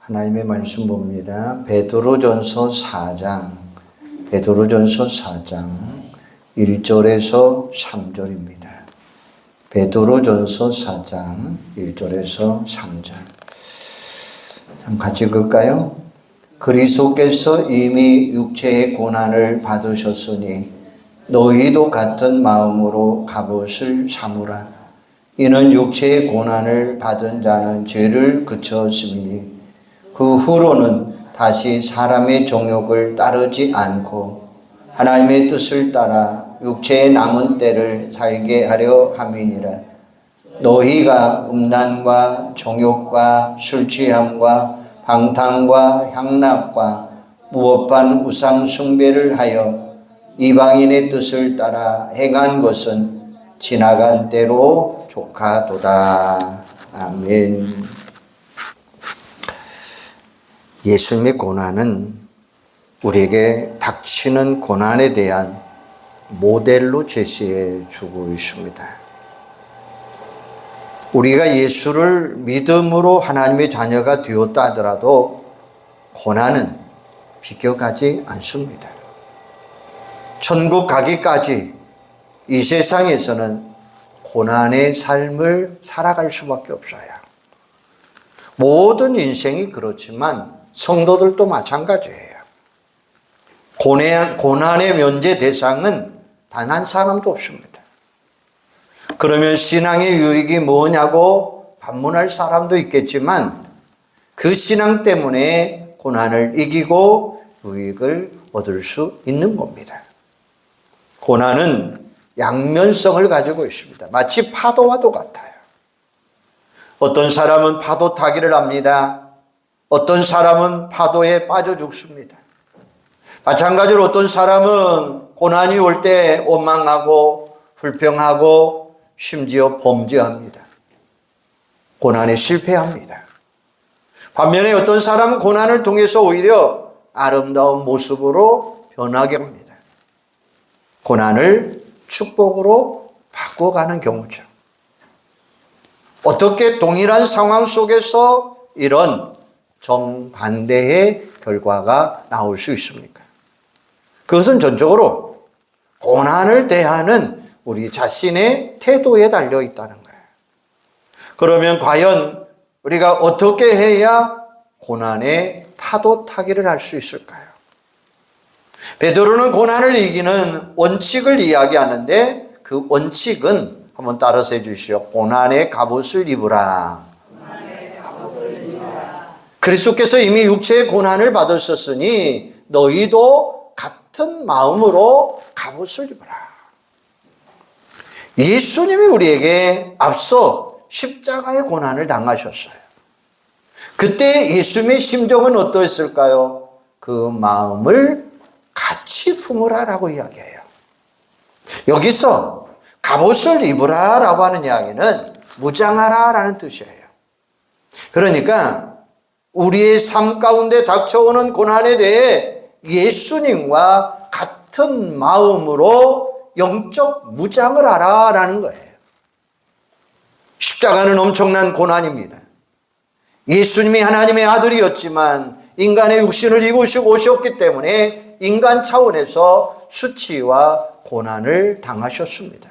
하나님의 말씀 봅니다. 베드로전서 4장 1절에서 3절입니다. 베드로전서 4장 1절에서 3절. 같이 읽을까요? 그리스도께서 이미 육체의 고난을 받으셨으니 너희도 같은 마음으로 갑옷을 삼으라. 이는 육체의 고난을 받은 자는 죄를 그쳤음이니 그 후로는 다시 사람의 정욕을 따르지 않고 하나님의 뜻을 따라 육체의 남은 때를 살게 하려 함이니라. 너희가 음란과 정욕과 술취함과 방탕과 향락과 무법한 우상 숭배를 하여 이방인의 뜻을 따라 행한 것은 지나간 때로 족하도다. 아멘. 예수님의 고난은 우리에게 닥치는 고난에 대한 모델로 제시해 주고 있습니다. 우리가 예수를 믿음으로 하나님의 자녀가 되었다 하더라도 고난은 비껴가지 않습니다. 천국 가기까지 이 세상에서는 고난의 삶을 살아갈 수밖에 없어요. 모든 인생이 그렇지만 성도들도 마찬가지예요. 고난의 면제 대상은 단 한 사람도 없습니다. 그러면 신앙의 유익이 뭐냐고 반문할 사람도 있겠지만 그 신앙 때문에 고난을 이기고 유익을 얻을 수 있는 겁니다. 고난은 양면성을 가지고 있습니다. 마치 파도와도 같아요. 어떤 사람은 파도 타기를 합니다. 어떤 사람은 파도에 빠져 죽습니다. 마찬가지로 어떤 사람은 고난이 올 때 원망하고 불평하고 심지어 범죄합니다. 고난에 실패합니다. 반면에 어떤 사람은 고난을 통해서 오히려 아름다운 모습으로 변하게 합니다. 고난을 축복으로 바꿔가는 경우죠. 어떻게 동일한 상황 속에서 이런 정반대의 결과가 나올 수 있습니까? 그것은 전적으로 고난을 대하는 우리 자신의 태도에 달려 있다는 거예요. 그러면 과연 우리가 어떻게 해야 고난의 파도 타기를 할 수 있을까요? 베드로는 고난을 이기는 원칙을 이야기하는데 그 원칙은 한번 따라서 해주시오. 고난의 갑옷을 입으라. 그리스도께서 이미 육체의 고난을 받으셨으니 너희도 같은 마음으로 갑옷을 입으라. 예수님이 우리에게 앞서 십자가의 고난을 당하셨어요. 그때 예수님의 심정은 어떠했을까요? 그 마음을 같이 품으라라고 이야기해요. 여기서 갑옷을 입으라라고 하는 이야기는 무장하라라는 뜻이에요. 그러니까 우리의 삶 가운데 닥쳐오는 고난에 대해 예수님과 같은 마음으로 영적 무장을 하라라는 거예요. 십자가는 엄청난 고난입니다. 예수님이 하나님의 아들이었지만 인간의 육신을 입으시고 오셨기 때문에 인간 차원에서 수치와 고난을 당하셨습니다.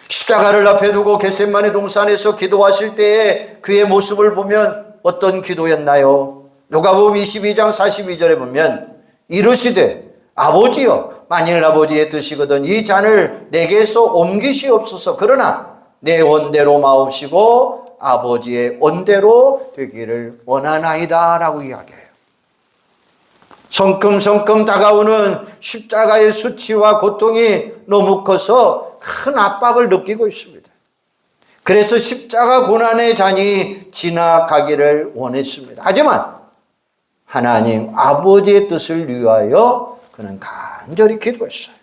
십자가를 앞에 두고 겟세마네 동산에서 기도하실 때에 그의 모습을 보면 어떤 기도였나요? 누가복음 22장 42절에 보면 이르시되 아버지여 만일 아버지의 뜻이거든 이 잔을 내게서 옮기시옵소서. 그러나 내 원대로 마옵시고 아버지의 원대로 되기를 원하나이다 라고 이야기해요. 성큼성큼 다가오는 십자가의 수치와 고통이 너무 커서 큰 압박을 느끼고 있습니다. 그래서 십자가 고난의 잔이 지나가기를 원했습니다. 하지만 하나님 아버지의 뜻을 위하여 그는 간절히 기도했어요.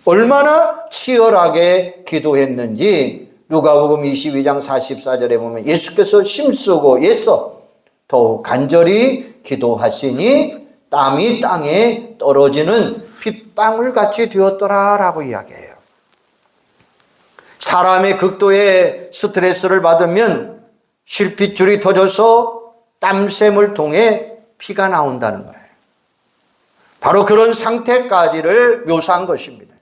얼마나 치열하게 기도했는지 누가복음 22장 44절에 보면 예수께서 힘쓰고 애써 더욱 간절히 기도하시니 땀이 땅에 떨어지는 빗방울 같이 되었더라라고 이야기해요. 사람의 극도의 스트레스를 받으면 실핏줄이 터져서 땀샘을 통해 피가 나온다는 거예요. 바로 그런 상태까지를 묘사한 것입니다.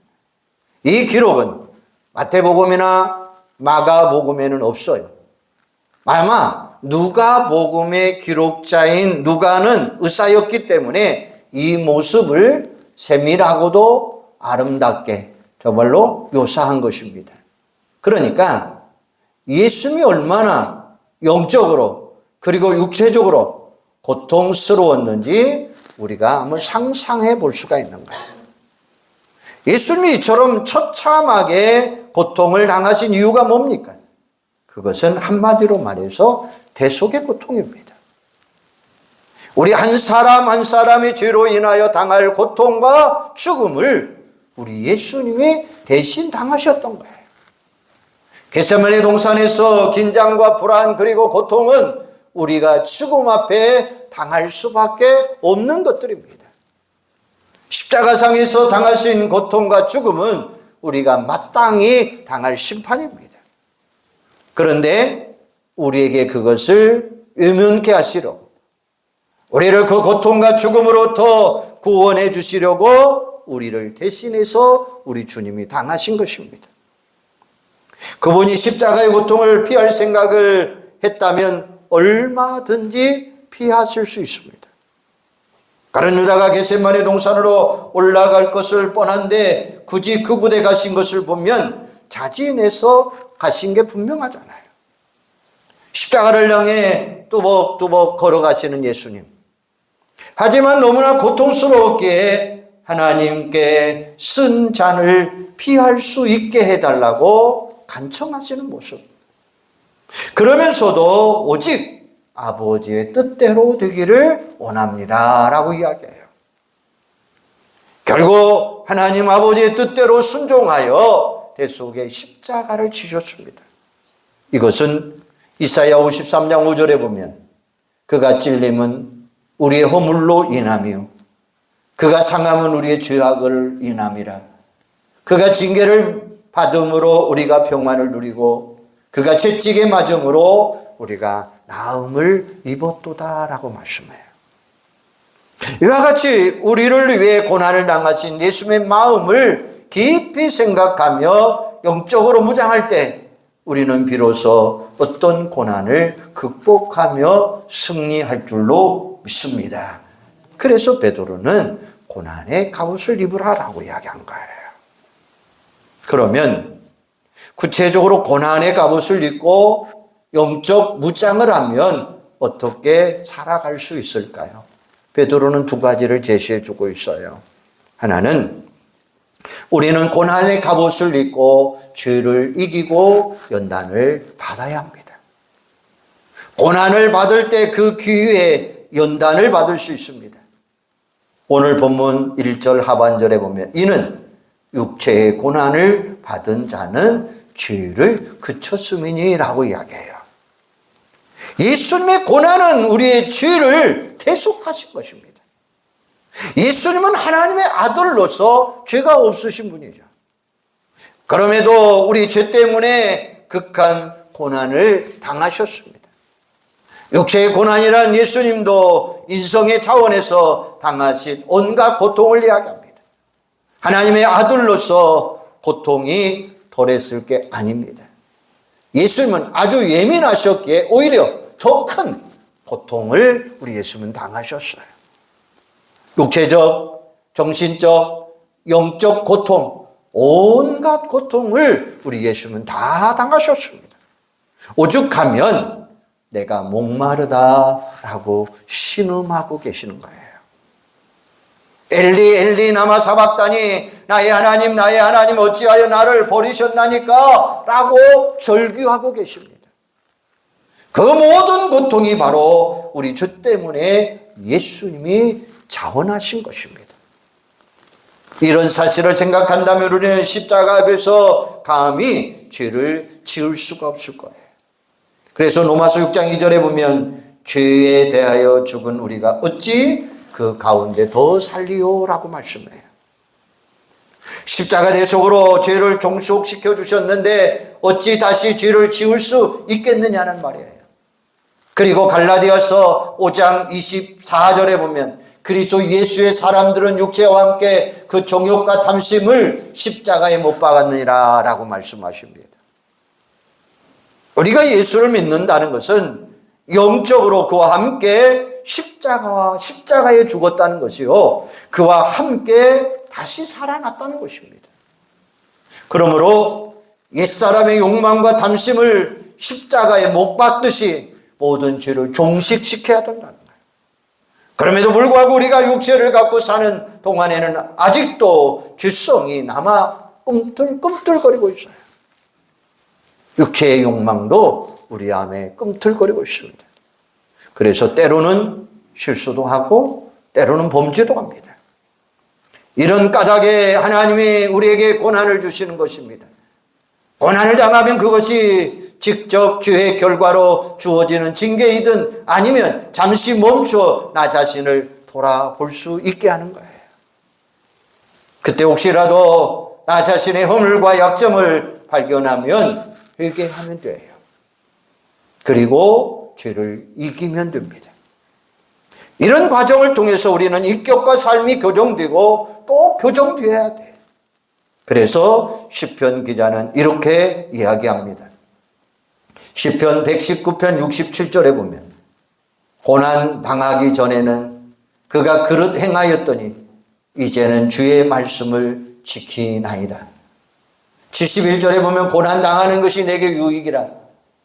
이 기록은 마태복음이나 마가복음에는 없어요. 아마 누가복음의 기록자인 누가는 의사였기 때문에 이 모습을 세밀하고도 아름답게 정말로 묘사한 것입니다. 그러니까 예수님이 얼마나 영적으로 그리고 육체적으로 고통스러웠는지 우리가 한번 상상해 볼 수가 있는 거예요. 예수님이 이처럼 처참하게 고통을 당하신 이유가 뭡니까? 그것은 한마디로 말해서 대속의 고통입니다. 우리 한 사람 한 사람의 죄로 인하여 당할 고통과 죽음을 우리 예수님이 대신 당하셨던 거예요. 겟세마네 동산에서 긴장과 불안 그리고 고통은 우리가 죽음 앞에 당할 수밖에 없는 것들입니다. 십자가상에서 당하신 고통과 죽음은 우리가 마땅히 당할 심판입니다. 그런데 우리에게 그것을 의문케 하시려고 우리를 그 고통과 죽음으로부터 구원해 주시려고 우리를 대신해서 우리 주님이 당하신 것입니다. 그분이 십자가의 고통을 피할 생각을 했다면 얼마든지 피하실 수 있습니다. 가룟 유다가 겟세마네 동산으로 올라갈 것을 뻔한데 굳이 그 곳에 가신 것을 보면 자진해서 가신 게 분명하잖아요. 십자가를 향해 뚜벅뚜벅 걸어가시는 예수님. 하지만 너무나 고통스러웠기에 하나님께 쓴 잔을 피할 수 있게 해달라고 간청하시는 모습. 그러면서도 오직 아버지의 뜻대로 되기를 원합니다 라고 이야기해요. 결국 하나님 아버지의 뜻대로 순종하여 대속의 십자가를 지셨습니다. 이것은 이사야 53장 5절에 보면 그가 찔림은 우리의 허물로 인함이요 그가 상함은 우리의 죄악을 인함이라. 그가 징계를 받음으로 우리가 평안을 누리고 그가 채찍에 맞음으로 우리가 나음을 입었도다라고 말씀해요. 이와 같이 우리를 위해 고난을 당하신 예수님의 마음을 깊이 생각하며 영적으로 무장할 때 우리는 비로소 어떤 고난을 극복하며 승리할 줄로 믿습니다. 그래서 베드로는 고난의 갑옷을 입으라라고 이야기한 거예요. 그러면 구체적으로 고난의 갑옷을 입고 영적 무장을 하면 어떻게 살아갈 수 있을까요? 베드로는 두 가지를 제시해 주고 있어요. 하나는 우리는 고난의 갑옷을 입고 죄를 이기고 연단을 받아야 합니다. 고난을 받을 때 그 기회에 연단을 받을 수 있습니다. 오늘 본문 1절 하반절에 보면 이는 육체의 고난을 받은 자는 죄를 그쳤음이니라고 이야기해요. 예수님의 고난은 우리의 죄를 대속하신 것입니다. 예수님은 하나님의 아들로서 죄가 없으신 분이죠. 그럼에도 우리 죄 때문에 극한 고난을 당하셨습니다. 육체의 고난이란 예수님도 인성의 차원에서 당하신 온갖 고통을 이야기합니다. 하나님의 아들로서 고통이 덜했을 게 아닙니다. 예수님은 아주 예민하셨기에 오히려 더 큰 고통을 우리 예수님은 당하셨어요. 육체적, 정신적, 영적 고통, 온갖 고통을 우리 예수님은 다 당하셨습니다. 오죽하면 내가 목마르다라고 신음하고 계시는 거예요. 엘리 엘리 나마 사박다니 나의 하나님 어찌하여 나를 버리셨나니까 라고 절규하고 계십니다. 그 모든 고통이 바로 우리 죄 때문에 예수님이 자원하신 것입니다. 이런 사실을 생각한다면 우리는 십자가 앞에서 감히 죄를 지을 수가 없을 거예요. 그래서 로마서 6장 2절에 보면 죄에 대하여 죽은 우리가 어찌 그 가운데 더 살리오라고 말씀해요. 십자가 대속으로 죄를 종속시켜 주셨는데 어찌 다시 죄를 지을 수 있겠느냐는 말이에요. 그리고 갈라디아서 5장 24절에 보면 그리스도 예수의 사람들은 육체와 함께 그 정욕과 탐심을 십자가에 못 박았느니라 라고 말씀하십니다. 우리가 예수를 믿는다는 것은 영적으로 그와 함께 십자가에 죽었다는 것이요, 그와 함께 다시 살아났다는 것입니다. 그러므로 옛사람의 욕망과 탐심을 십자가에 못 박듯이 모든 죄를 종식시켜야 된다는 거예요. 그럼에도 불구하고 우리가 육체를 갖고 사는 동안에는 아직도 죄성이 남아 꿈틀꿈틀거리고 있어요. 육체의 욕망도 우리 안에 꿈틀거리고 있습니다. 그래서 때로는 실수도 하고 때로는 범죄도 합니다. 이런 까닭에 하나님이 우리에게 고난을 주시는 것입니다. 고난을 당하면 그것이 직접 죄의 결과로 주어지는 징계이든 아니면 잠시 멈추어 나 자신을 돌아볼 수 있게 하는 거예요. 그때 혹시라도 나 자신의 허물과 약점을 발견하면 회개하면 돼요. 그리고 죄를 이기면 됩니다. 이런 과정을 통해서 우리는 인격과 삶이 교정되고 또 교정되어야 돼요. 그래서 시편 기자는 이렇게 이야기합니다. 시편 119편 67절에 보면 고난 당하기 전에는 그가 그릇 행하였더니 이제는 주의 말씀을 지키나이다. 71절에 보면 고난 당하는 것이 내게 유익이라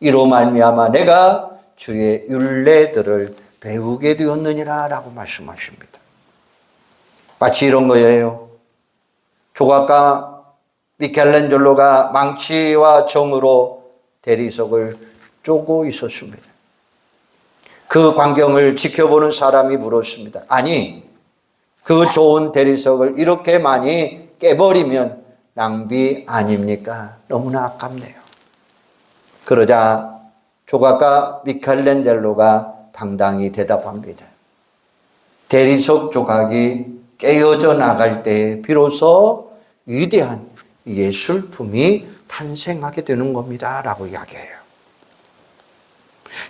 이로 말미암아 내가 주의 율례들을 배우게 되었느니라 라고 말씀하십니다. 마치 이런 거예요. 조각가 미켈란젤로가 망치와 정으로 대리석을 쪼고 있었습니다. 그 광경을 지켜보는 사람이 물었습니다. 아니, 그 좋은 대리석을 이렇게 많이 깨버리면 낭비 아닙니까? 너무나 아깝네요. 그러자 조각가 미켈란젤로가 당당히 대답합니다. 대리석 조각이 깨어져 나갈 때 비로소 위대한 예술품이 탄생하게 되는 겁니다 라고 이야기해요.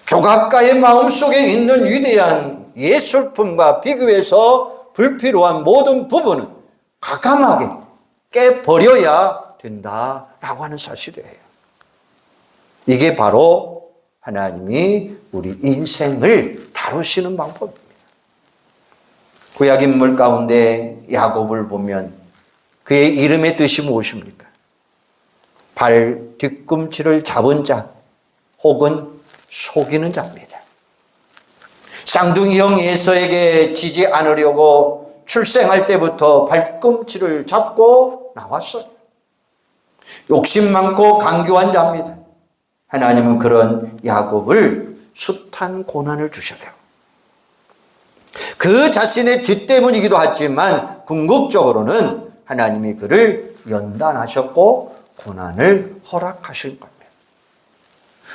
조각가의 마음속에 있는 위대한 예술품과 비교해서 불필요한 모든 부분은 과감하게 깨버려야 된다라고 하는 사실이에요. 이게 바로 하나님이 우리 인생을 다루시는 방법입니다. 구약 인물 가운데 야곱을 보면 그의 이름의 뜻이 무엇입니까? 발 뒤꿈치를 잡은 자 혹은 속이는 자입니다. 쌍둥이 형 에서에게 지지 않으려고 출생할 때부터 발꿈치를 잡고 나왔어요. 욕심 많고 강교한 자입니다. 하나님은 그런 야곱을 숱한 고난을 주셔요. 그 자신의 죄 때문이기도 하지만 궁극적으로는 하나님이 그를 연단하셨고 고난을 허락하신 겁니다.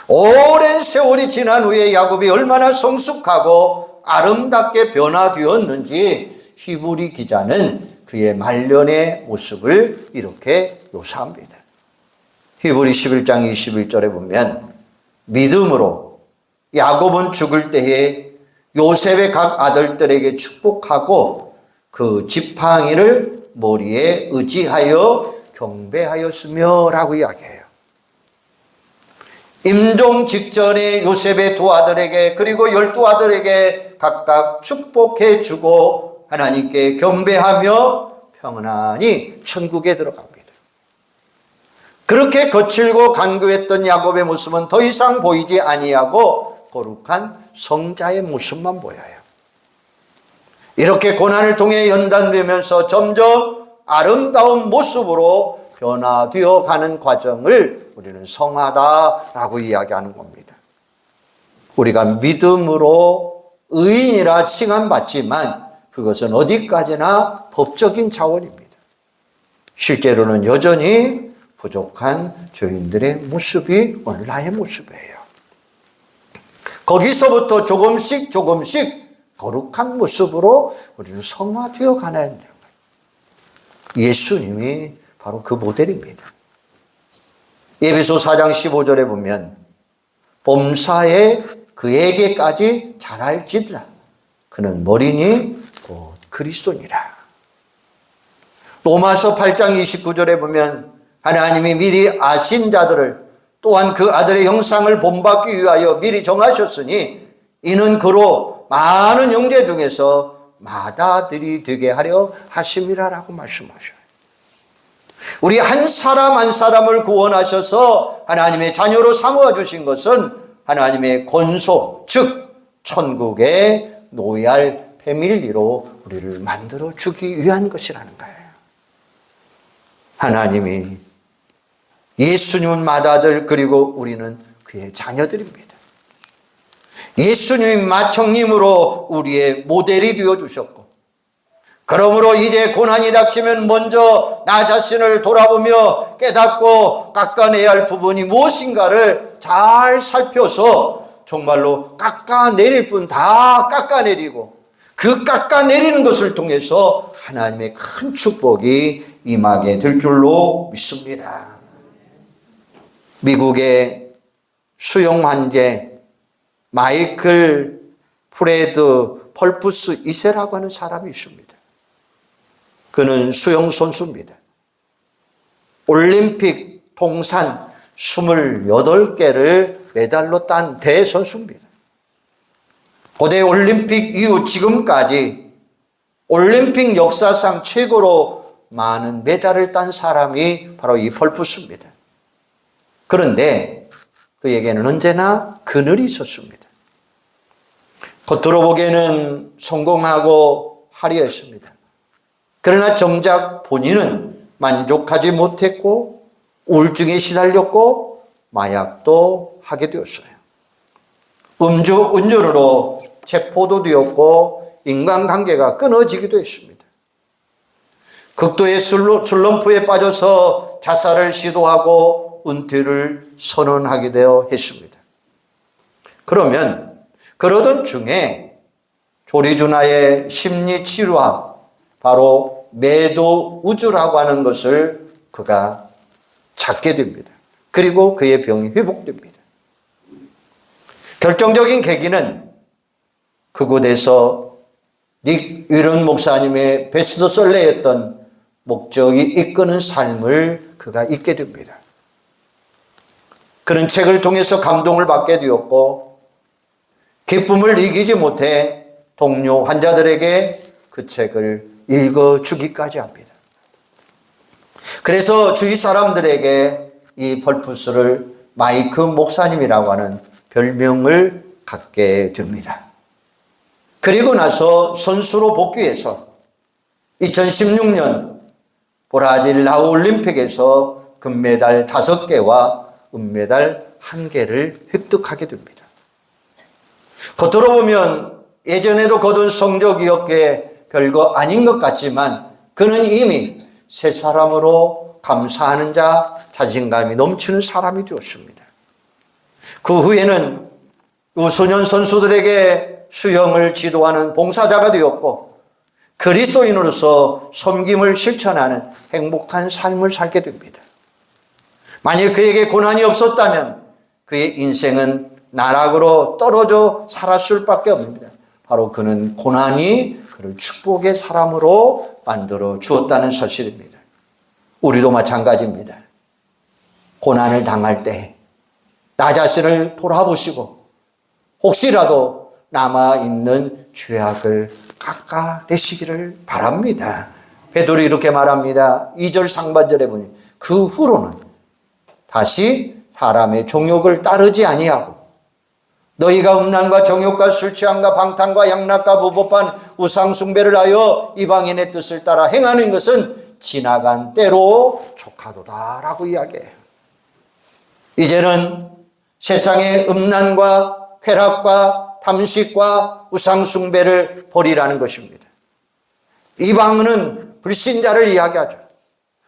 오랜 세월이 지난 후에 야곱이 얼마나 성숙하고 아름답게 변화되었는지 히브리 기자는 그의 말년의 모습을 이렇게 묘사합니다. 히브리 11장 21절에 보면 믿음으로 야곱은 죽을 때에 요셉의 각 아들들에게 축복하고 그 지팡이를 머리에 의지하여 경배하였으며 라고 이야기해요. 임종 직전에 요셉의 두 아들에게 그리고 12아들에게 각각 축복해 주고 하나님께 경배하며 평안히 천국에 들어갑니다. 그렇게 거칠고 간교했던 야곱의 모습은 더 이상 보이지 아니하고 거룩한 성자의 모습만 보여요. 이렇게 고난을 통해 연단되면서 점점 아름다운 모습으로 변화되어 가는 과정을 우리는 성하다라고 이야기하는 겁니다. 우리가 믿음으로 의인이라 칭함받지만 그것은 어디까지나 법적인 차원입니다. 실제로는 여전히 부족한 죄인들의 모습이 오늘 나의 모습이에요. 거기서부터 조금씩 거룩한 모습으로 우리는 성화되어 가는 거예요. 예수님이 바로 그 모델입니다. 에베소 4장 15절에 보면 범사에 그에게까지 잘할지니라. 그는 머리니 곧 그리스도니라. 로마서 8장 29절에 보면 하나님이 미리 아신 자들을 또한 그 아들의 형상을 본받기 위하여 미리 정하셨으니 이는 그로 많은 형제 중에서 맏아들이 되게 하려 하심이라라고 말씀하셔요. 우리 한 사람 한 사람을 구원하셔서 하나님의 자녀로 삼아 주신 것은 하나님의 권소, 즉 천국의 노예할 패밀리로 우리를 만들어 주기 위한 것이라는 거예요. 하나님이 예수님은 맏아들, 그리고 우리는 그의 자녀들입니다. 예수님이 맏형님으로 우리의 모델이 되어주셨고, 그러므로 이제 고난이 닥치면 먼저 나 자신을 돌아보며 깨닫고 깎아내야 할 부분이 무엇인가를 잘 살펴서 정말로 깎아내릴 분 다 깎아내리고, 그 깎아내리는 것을 통해서 하나님의 큰 축복이 임하게 될 줄로 믿습니다. 미국의 수영 환제 마이클 프레드 펄프스 2세라고 하는 사람이 있습니다. 그는 수영 선수입니다. 올림픽 통산 28개를 메달로 딴 대선수입니다. 고대 올림픽 이후 지금까지 올림픽 역사상 최고로 많은 메달을 딴 사람이 바로 이 펄프스입니다. 그런데 그에게는 언제나 그늘이 있었습니다. 겉으로 보기에는 성공하고 화려했습니다. 그러나 정작 본인은 만족하지 못했고 우울증에 시달렸고 마약도 하게 되었어요. 음주운전으로 체포도 되었고 인간관계가 끊어지기도 했습니다. 극도의 슬럼프에 빠져서 자살을 시도하고 은퇴를 선언하게 되어 했습니다. 그러면 그러던 중에 조리준하의 심리치료학, 바로 매도우주라고 하는 것을 그가 찾게 됩니다. 그리고 그의 병이 회복됩니다. 결정적인 계기는 그곳에서 닉 윌런 목사님의 베스트셀러였던 목적이 이끄는 삶을 그가 읽게 됩니다. 그는 책을 통해서 감동을 받게 되었고 기쁨을 이기지 못해 동료 환자들에게 그 책을 읽어주기까지 합니다. 그래서 주위 사람들에게 이 펄프스를 마이크 목사님이라고 하는 별명을 갖게 됩니다. 그리고 나서 선수로 복귀해서 2016년 브라질 라우올림픽에서 금메달 5개와 은메달 1개를 획득하게 됩니다. 겉으로 보면 예전에도 거둔 성적이었기에 별거 아닌 것 같지만 그는 이미 새 사람으로 감사하는 자, 자신감이 넘치는 사람이 되었습니다. 그 후에는 유소년 선수들에게 수영을 지도하는 봉사자가 되었고 그리스도인으로서 섬김을 실천하는 행복한 삶을 살게 됩니다. 만일 그에게 고난이 없었다면 그의 인생은 나락으로 떨어져 살았을 밖에 없습니다. 바로 그는 고난이 그를 축복의 사람으로 만들어 주었다는 사실입니다. 우리도 마찬가지입니다. 고난을 당할 때 나 자신을 돌아보시고 혹시라도 남아있는 죄악을 깎아내시기를 바랍니다. 베드로는 이렇게 말합니다. 2절 상반절에 보니 그 후로는 다시 사람의 종욕을 따르지 아니하고 너희가 음란과 정욕과 술 취함과 방탕과 양락과 부법한 우상 숭배를 하여 이방인의 뜻을 따라 행하는 것은 지나간 때로 족하도다라고 이야기해요. 이제는 세상의 음란과 쾌락과 탐식과 우상 숭배를 버리라는 것입니다. 이방인은 불신자를 이야기하죠.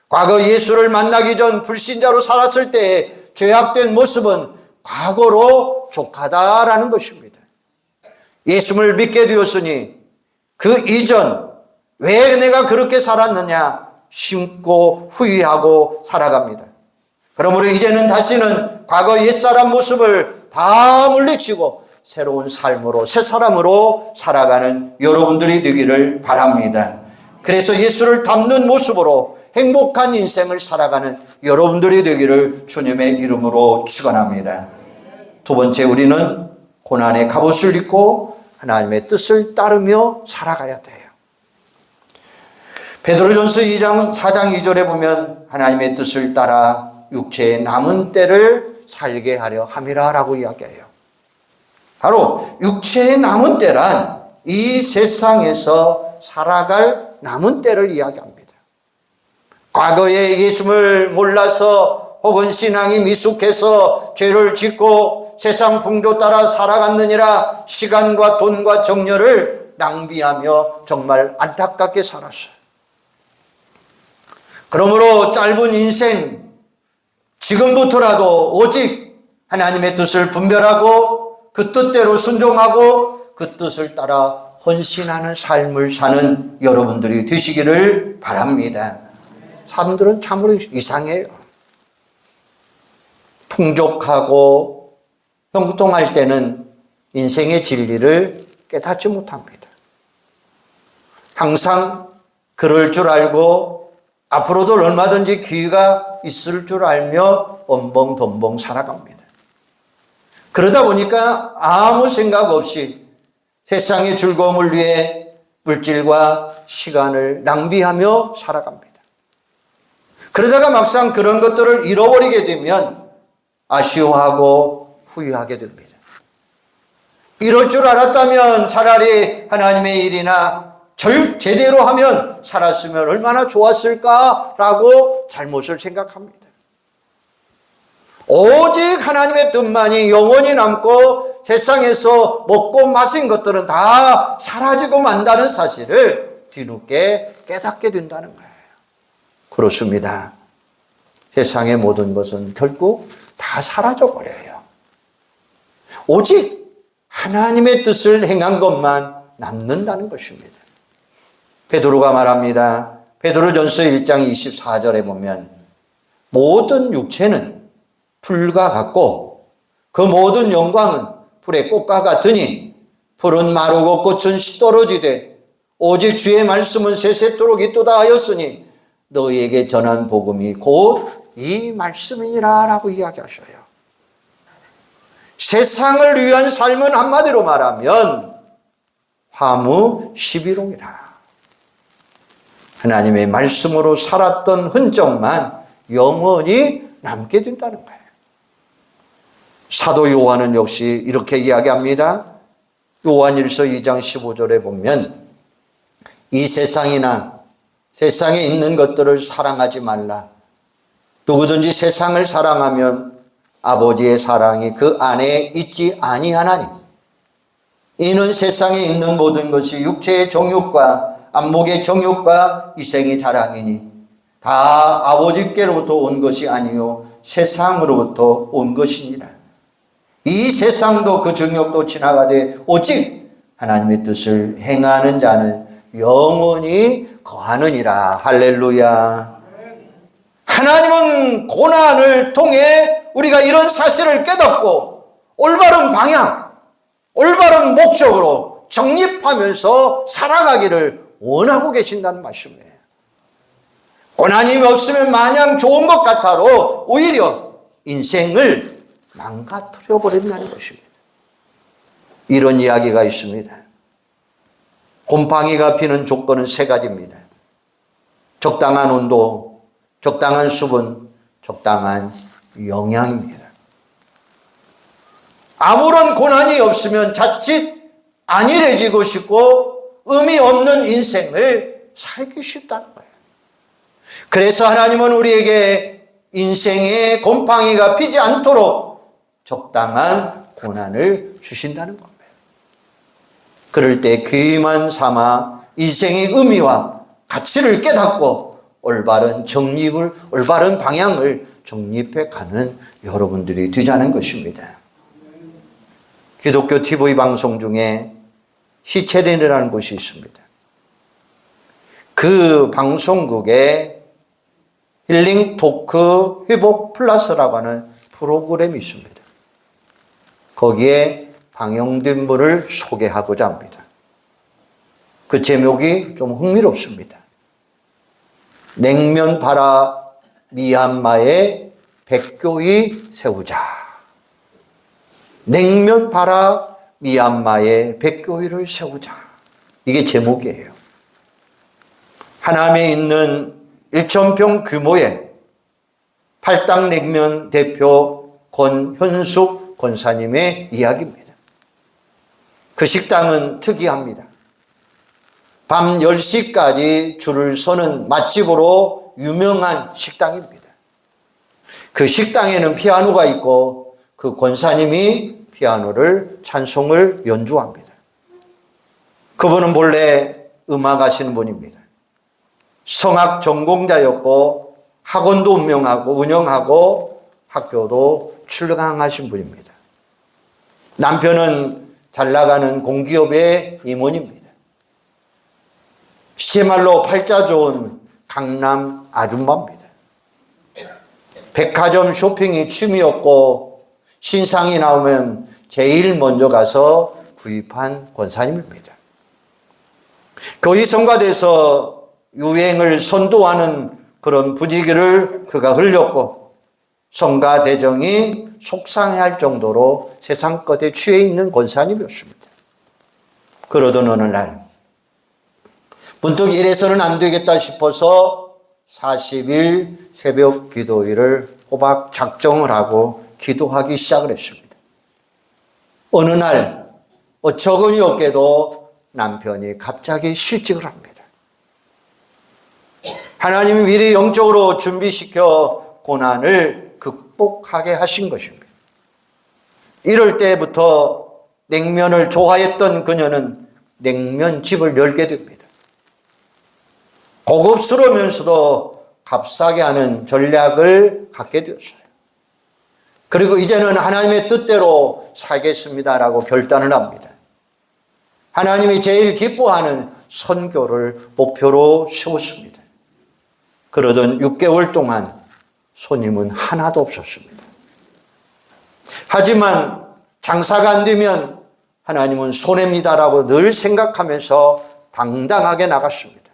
과거 예수를 만나기 전 불신자로 살았을 때의 죄악된 모습은 과거로 족하다라는 것입니다. 예수를 믿게 되었으니 그 이전 왜 내가 그렇게 살았느냐 심고 후회하고 살아갑니다. 그러므로 이제는 다시는 과거 옛사람 모습을 다 물리치고 새로운 삶으로, 새 사람으로 살아가는 여러분들이 되기를 바랍니다. 그래서 예수를 닮는 모습으로 행복한 인생을 살아가는 여러분들이 되기를 주님의 이름으로 축원합니다. 두 번째, 우리는 고난의 갑옷을 입고 하나님의 뜻을 따르며 살아가야 돼요. 베드로전서 2장 4장 2절에 보면 하나님의 뜻을 따라 육체의 남은 때를 살게 하려 함이라라고 이야기해요. 바로 육체의 남은 때란 이 세상에서 살아갈 남은 때를 이야기합니다. 과거에 예수를 몰라서 혹은 신앙이 미숙해서 죄를 짓고 세상 풍조 따라 살아갔느니라 시간과 돈과 정열을 낭비하며 정말 안타깝게 살았어요. 그러므로 짧은 인생, 지금부터라도 오직 하나님의 뜻을 분별하고 그 뜻대로 순종하고 그 뜻을 따라 헌신하는 삶을 사는 여러분들이 되시기를 바랍니다. 사람들은 참으로 이상해요. 풍족하고 형통할 때는 인생의 진리를 깨닫지 못합니다. 항상 그럴 줄 알고 앞으로도 얼마든지 기회가 있을 줄 알며 엄벙덤벙 살아갑니다. 그러다 보니까 아무 생각 없이 세상의 즐거움을 위해 물질과 시간을 낭비하며 살아갑니다. 그러다가 막상 그런 것들을 잃어버리게 되면 아쉬워하고 후회하게 됩니다. 이럴 줄 알았다면 차라리 하나님의 일이나 제대로 하면 살았으면 얼마나 좋았을까라고 잘못을 생각합니다. 오직 하나님의 뜻만이 영원히 남고 세상에서 먹고 마신 것들은 다 사라지고 만다는 사실을 뒤늦게 깨닫게 된다는 거예요. 그렇습니다. 세상의 모든 것은 결국 다 사라져 버려요. 오직 하나님의 뜻을 행한 것만 남는다는 것입니다. 베드로가 말합니다. 베드로전서 1장 24절에 보면 모든 육체는 풀과 같고 그 모든 영광은 풀의 꽃과 같으니 풀은 마르고 꽃은 시떨어지되 오직 주의 말씀은 세세토록 있도다 하였으니 너희에게 전한 복음이 곧 이 말씀이니라 라고 이야기하셔요. 세상을 위한 삶은 한마디로 말하면 화무 11홍이라. 하나님의 말씀으로 살았던 흔적만 영원히 남게 된다는 거예요. 사도 요한은 역시 이렇게 이야기합니다. 요한일서 2장 15절에 보면 이 세상이나 세상에 있는 것들을 사랑하지 말라. 누구든지 세상을 사랑하면 아버지의 사랑이 그 안에 있지 아니하나니 이는 세상에 있는 모든 것이 육체의 정욕과 안목의 정욕과 이생의 자랑이니 다 아버지께로부터 온 것이 아니요 세상으로부터 온 것이니라. 이 세상도 그 정욕도 지나가되 오직 하나님의 뜻을 행하는 자는 영원히 거하느니라. 할렐루야. 하나님은 고난을 통해 우리가 이런 사실을 깨닫고 올바른 방향, 올바른 목적으로 정립하면서 살아가기를 원하고 계신다는 말씀이에요. 고난이 없으면 마냥 좋은 것 같아도 오히려 인생을 망가뜨려 버린다는 것입니다. 이런 이야기가 있습니다. 곰팡이가 피는 조건은 세 가지입니다. 적당한 온도, 적당한 수분, 적당한 영양입니다. 아무런 고난이 없으면 자칫 안일해지고 싶고 의미 없는 인생을 살기 쉽다는 거예요. 그래서 하나님은 우리에게 인생에 곰팡이가 피지 않도록 적당한 고난을 주신다는 겁니다. 그럴 때 귀만 삼아 인생의 의미와 가치를 깨닫고 올바른 정립을, 올바른 방향을 정립해 가는 여러분들이 되자는 것입니다. 기독교 TV 방송 중에 시체린이라는 곳이 있습니다. 그 방송국에 힐링 토크 회복 플러스라고 하는 프로그램이 있습니다. 거기에 방영된 분을 소개하고자 합니다. 그 제목이 좀 흥미롭습니다. 냉면 팔아 미얀마에 백교이 세우자. 냉면 팔아 미얀마에 백교이를 세우자. 이게 제목이에요. 하남에 있는 1,000평 규모의 팔당냉면 대표 권현숙 권사님의 이야기입니다. 그 식당은 특이합니다. 밤 10시까지 줄을 서는 맛집으로 유명한 식당입니다. 그 식당에는 피아노가 있고 그 권사님이 피아노를 찬송을 연주합니다. 그분은 본래 음악하시는 분입니다. 성악 전공자였고 학원도 운영하고 학교도 출강하신 분입니다. 남편은 잘 나가는 공기업의 임원입니다. 시말로 팔자 좋은 강남 아줌마입니다. 백화점 쇼핑이 취미였고 신상이 나오면 제일 먼저 가서 구입한 권사님입니다. 교회 성가대에서 유행을 선도하는 그런 분위기를 그가 흘렸고 성가 대정이 속상해할 정도로 세상 것에 취해 있는 권사님이었습니다. 그러던 어느 날 문득 이래서는 안 되겠다 싶어서 40일 새벽 기도일을 호박 작정을 하고 기도하기 시작을 했습니다. 어느 날 어처구니 없게도 남편이 갑자기 실직을 합니다. 하나님이 미리 영적으로 준비시켜 고난을 극복하게 하신 것입니다. 이럴 때부터 냉면을 좋아했던 그녀는 냉면집을 열게 됩니다. 고급스러우면서도 값싸게 하는 전략을 갖게 되었어요. 그리고 이제는 하나님의 뜻대로 살겠습니다라고 결단을 합니다. 하나님이 제일 기뻐하는 선교를 목표로 세웠습니다. 그러던 6개월 동안 손님은 하나도 없었습니다. 하지만 장사가 안 되면 하나님은 손해입니다라고 늘 생각하면서 당당하게 나갔습니다.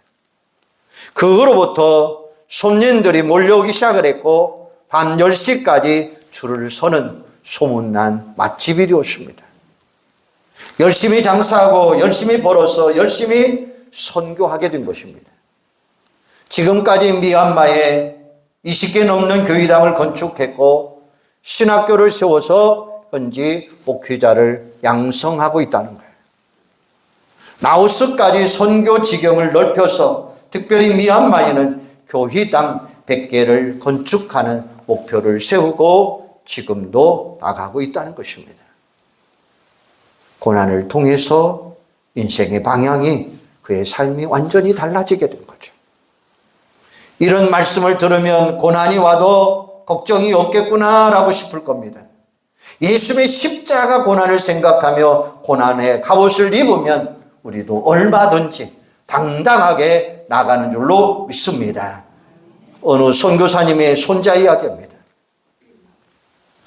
그 후로부터 손님들이 몰려오기 시작을 했고 밤 10시까지 줄을 서는 소문난 맛집이 되었습니다. 열심히 장사하고 열심히 벌어서 열심히 선교하게 된 것입니다. 지금까지 미얀마에 20개 넘는 교회당을 건축했고 신학교를 세워서 현지 목회자를 양성하고 있다는 거예요. 라오스까지 선교 지경을 넓혀서 특별히 미얀마에는 교회당 100개를 건축하는 목표를 세우고 지금도 나가고 있다는 것입니다. 고난을 통해서 인생의 방향이 그의 삶이 완전히 달라지게 된 거죠. 이런 말씀을 들으면 고난이 와도 걱정이 없겠구나라고 싶을 겁니다. 예수님의 십자가 고난을 생각하며 고난의 갑옷을 입으면 우리도 얼마든지 당당하게 나가는 줄로 믿습니다. 어느 선교사님의 손자 이야기입니다.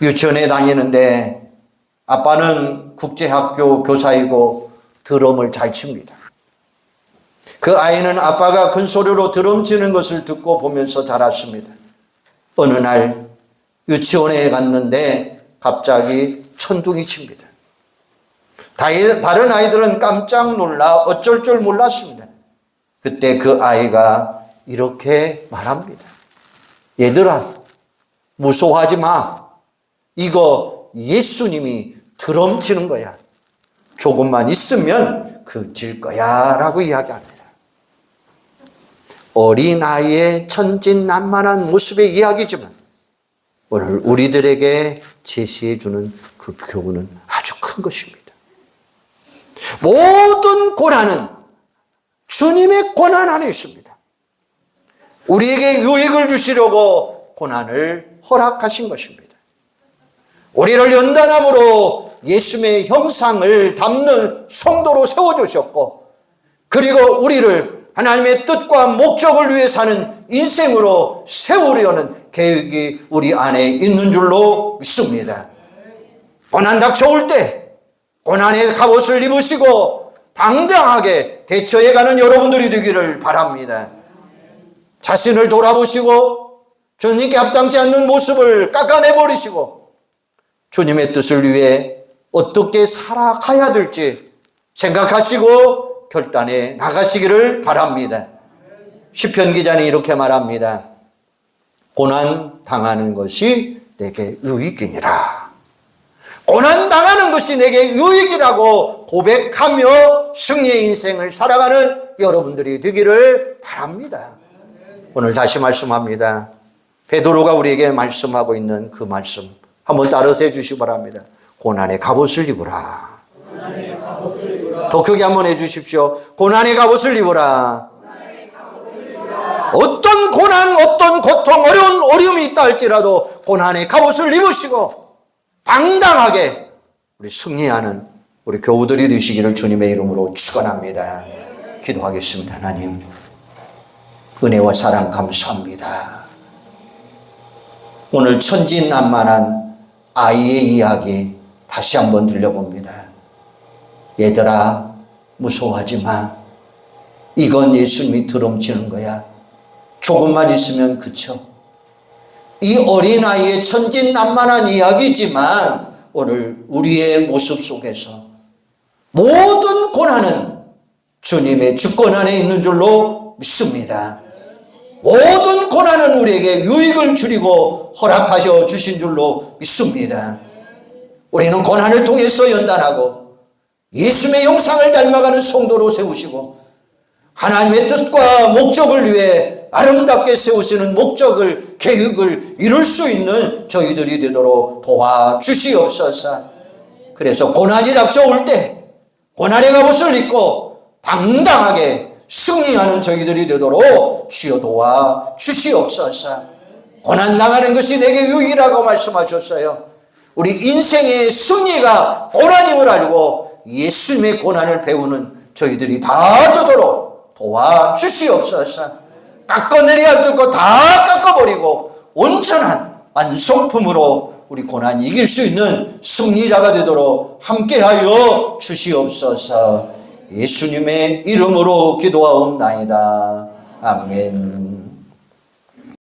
유치원에 다니는데 아빠는 국제학교 교사이고 드럼을 잘 칩니다. 그 아이는 아빠가 큰 소리로 드럼 치는 것을 듣고 보면서 자랐습니다. 어느 날 유치원에 갔는데 갑자기 천둥이 칩니다. 다른 아이들은 깜짝 놀라 어쩔 줄 몰랐습니다. 그때 그 아이가 이렇게 말합니다. 얘들아, 무서워하지 마. 이거 예수님이 드럼 치는 거야. 조금만 있으면 그칠 거야 라고 이야기합니다. 어린아이의 천진난만한 모습의 이야기지만 오늘 우리들에게 제시해 주는 그 교훈은 아주 큰 것입니다. 모든 고난은 주님의 고난 안에 있습니다. 우리에게 유익을 주시려고 고난을 허락하신 것입니다. 우리를 연단함으로 예수님의 형상을 담는 성도로 세워주셨고, 그리고 우리를 하나님의 뜻과 목적을 위해 사는 인생으로 세우려는 계획이 우리 안에 있는 줄로 믿습니다. 고난 닥쳐올 때 고난의 갑옷을 입으시고 당당하게 대처해가는 여러분들이 되기를 바랍니다. 자신을 돌아보시고 주님께 합당치 않는 모습을 깎아내버리시고 주님의 뜻을 위해 어떻게 살아가야 될지 생각하시고 결단해 나가시기를 바랍니다. 시편 기자는 이렇게 말합니다. 고난 당하는 것이 내게 유익이니라. 고난 당하는 것이 내게 유익이라고 고백하며 승리의 인생을 살아가는 여러분들이 되기를 바랍니다. 오늘 다시 말씀합니다. 베드로가 우리에게 말씀하고 있는 그 말씀 한번 따라서 해주시기 바랍니다. 고난의 갑옷을 입으라. 더 크게 한번 해주십시오. 고난의 갑옷을 입으라. 어떤 고난, 어떤 고통, 어려움이 있다 할지라도 고난의 갑옷을 입으시고 당당하게 우리 승리하는 우리 교우들이 되시기를 주님의 이름으로 축원합니다. 기도하겠습니다. 하나님, 은혜와 사랑 감사합니다. 오늘 천진난만한 아이의 이야기 다시 한번 들려봅니다. 얘들아, 무서워하지 마. 이건 예수님이 드럼치는 거야. 조금만 있으면 그쳐. 이 어린아이의 천진난만한 이야기지만 오늘 우리의 모습 속에서 모든 고난은 주님의 주권 안에 있는 줄로 믿습니다. 모든 고난은 우리에게 유익을 주리고 허락하셔 주신 줄로 믿습니다. 우리는 고난을 통해서 연단하고 예수님의 형상을 닮아가는 성도로 세우시고 하나님의 뜻과 목적을 위해 아름답게 세우시는 목적을, 계획을 이룰 수 있는 저희들이 되도록 도와주시옵소서. 그래서 고난이 닥쳐올 때 고난의 갑옷을 입고 당당하게 승리하는 저희들이 되도록 주여 도와주시옵소서. 고난 당하는 것이 내게 유익이라고 말씀하셨어요. 우리 인생의 승리가 고난임을 알고 예수님의 고난을 배우는 저희들이 다 되도록 도와주시옵소서. 깎아내려야 할 거 다 깎아버리고 온전한 완성품으로 우리 고난 이길 수 있는 승리자가 되도록 함께하여 주시옵소서. 예수님의 이름으로 기도하옵나이다. 아멘.